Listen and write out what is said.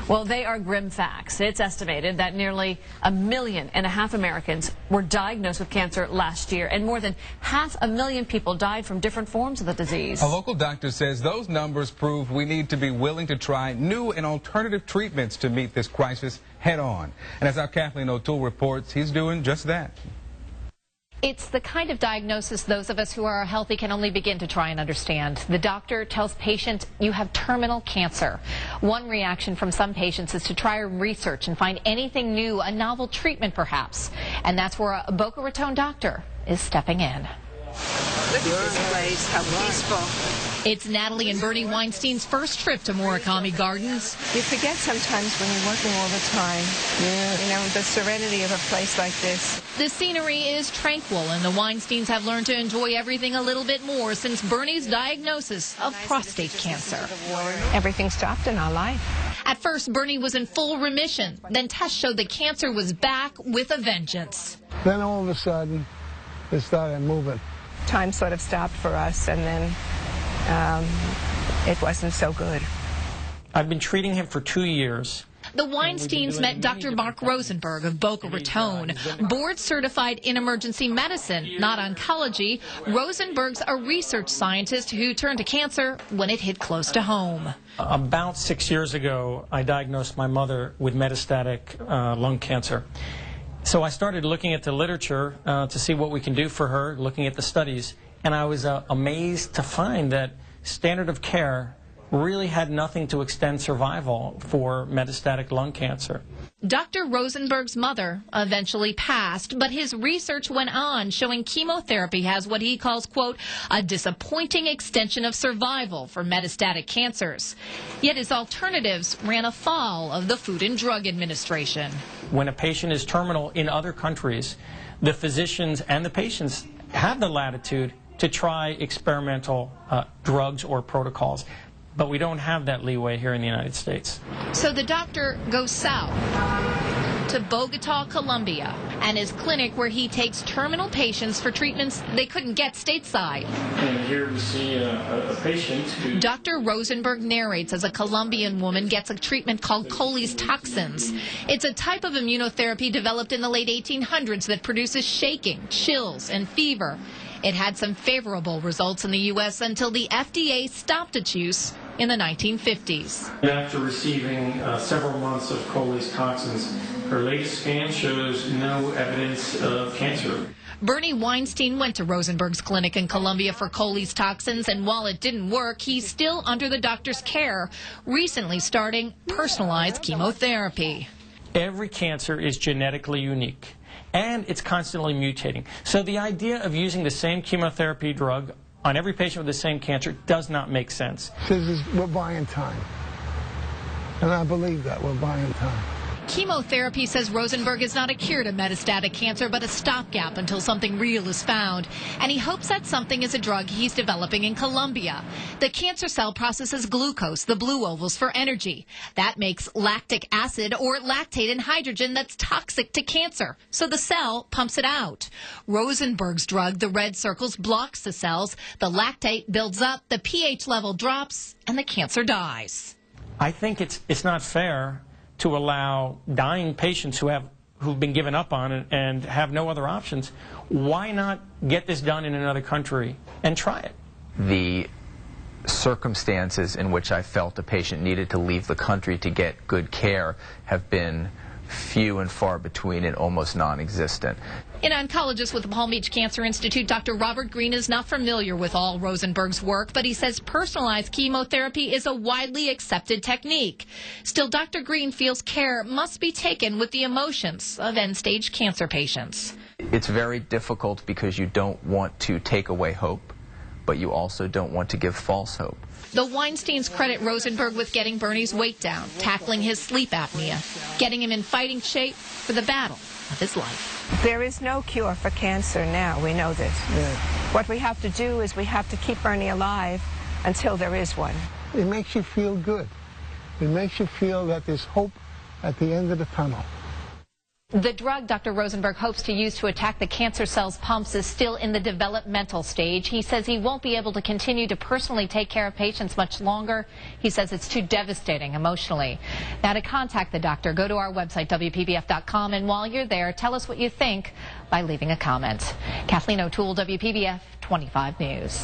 Well, they are grim facts. It's estimated that nearly 1.5 million Americans were diagnosed with cancer last year, and more than 500,000 people died from different forms of the disease. A local doctor says those numbers prove we need to be willing to try new and alternative treatments to meet this crisis head on. And as our Kathleen O'Toole reports, he's doing just that. It's the kind of diagnosis those of us who are healthy can only begin to try and understand. The doctor tells patients, you have terminal cancer. One reaction from some patients is to try research and find anything new, a novel treatment perhaps. And that's where a Boca Raton doctor is stepping in. Look at this place, how peaceful. It's Natalie and Bernie Weinstein's first trip to Murakami Gardens. You forget sometimes when you're working all the time, you know, the serenity of a place like this. The scenery is tranquil, and the Weinsteins have learned to enjoy everything a little bit more since Bernie's diagnosis of prostate cancer. Everything stopped in our life. At first, Bernie was in full remission. Then tests showed the cancer was back with a vengeance. Then all of a sudden, it started moving. Time sort of stopped for us, and then it wasn't so good. I've been treating him for 2 years. The Weinsteins met Dr. Mark Rosenberg of Boca Raton, board certified in emergency medicine, not oncology. Rosenberg's a research scientist who turned to cancer when it hit close to home. About 6 years ago, I diagnosed my mother with metastatic lung cancer. So I started looking at the literature to see what we can do for her, looking at the studies, and I was amazed to find that standard of care really had nothing to extend survival for metastatic lung cancer. Dr. Rosenberg's mother eventually passed, but his research went on, showing chemotherapy has what he calls, quote, a disappointing extension of survival for metastatic cancers. Yet his alternatives ran afoul of the Food and Drug Administration. When a patient is terminal in other countries, the physicians and the patients have the latitude to try experimental drugs or protocols. But we don't have that leeway here in the United States. So the doctor goes south to Bogota, Colombia, and his clinic where he takes terminal patients for treatments they couldn't get stateside. And here we see a patient who... Dr. Rosenberg narrates as a Colombian woman gets a treatment called Coley's toxins. It's a type of immunotherapy developed in the late 1800s that produces shaking, chills, and fever. It had some favorable results in the U.S. until the FDA stopped its use in the 1950s. After receiving several months of Coley's toxins, her latest scan shows no evidence of cancer. Bernie Weinstein went to Rosenberg's clinic in Colombia for Coley's toxins, and while it didn't work, he's still under the doctor's care, recently starting personalized chemotherapy. Every cancer is genetically unique, and it's constantly mutating. So the idea of using the same chemotherapy drug on every patient with the same cancer does not make sense. We're buying time. And I believe that we're buying time. Chemotherapy, says Rosenberg, is not a cure to metastatic cancer, but a stopgap until something real is found. And he hopes that something is a drug he's developing in Colombia. The cancer cell processes glucose, the blue ovals, for energy. That makes lactic acid or lactate in hydrogen that's toxic to cancer. So the cell pumps it out. Rosenberg's drug, the red circles, blocks the cells. The lactate builds up, the pH level drops, and the cancer dies. I think it's not fair to allow dying patients who've been given up on it and have no other options. Why not get this done in another country and try it? The circumstances in which I felt a patient needed to leave the country to get good care have been few and far between and almost non-existent. An oncologist with the Palm Beach Cancer Institute, Dr. Robert Green, is not familiar with all Rosenberg's work, but he says personalized chemotherapy is a widely accepted technique. Still, Dr. Green feels care must be taken with the emotions of end-stage cancer patients. It's very difficult because you don't want to take away hope, but you also don't want to give false hope. The Weinsteins credit Rosenberg with getting Bernie's weight down, tackling his sleep apnea, getting him in fighting shape for the battle of his life. There is no cure for cancer now. We know this. Yeah. What we have to do is we have to keep Bernie alive until there is one. It makes you feel good. It makes you feel that there's hope at the end of the tunnel. The drug Dr. Rosenberg hopes to use to attack the cancer cells pumps is still in the developmental stage. He says he won't be able to continue to personally take care of patients much longer. He says it's too devastating emotionally. Now, to contact the doctor, go to our website, WPBF.com, and while you're there, tell us what you think by leaving a comment. Kathleen O'Toole, WPBF 25 News.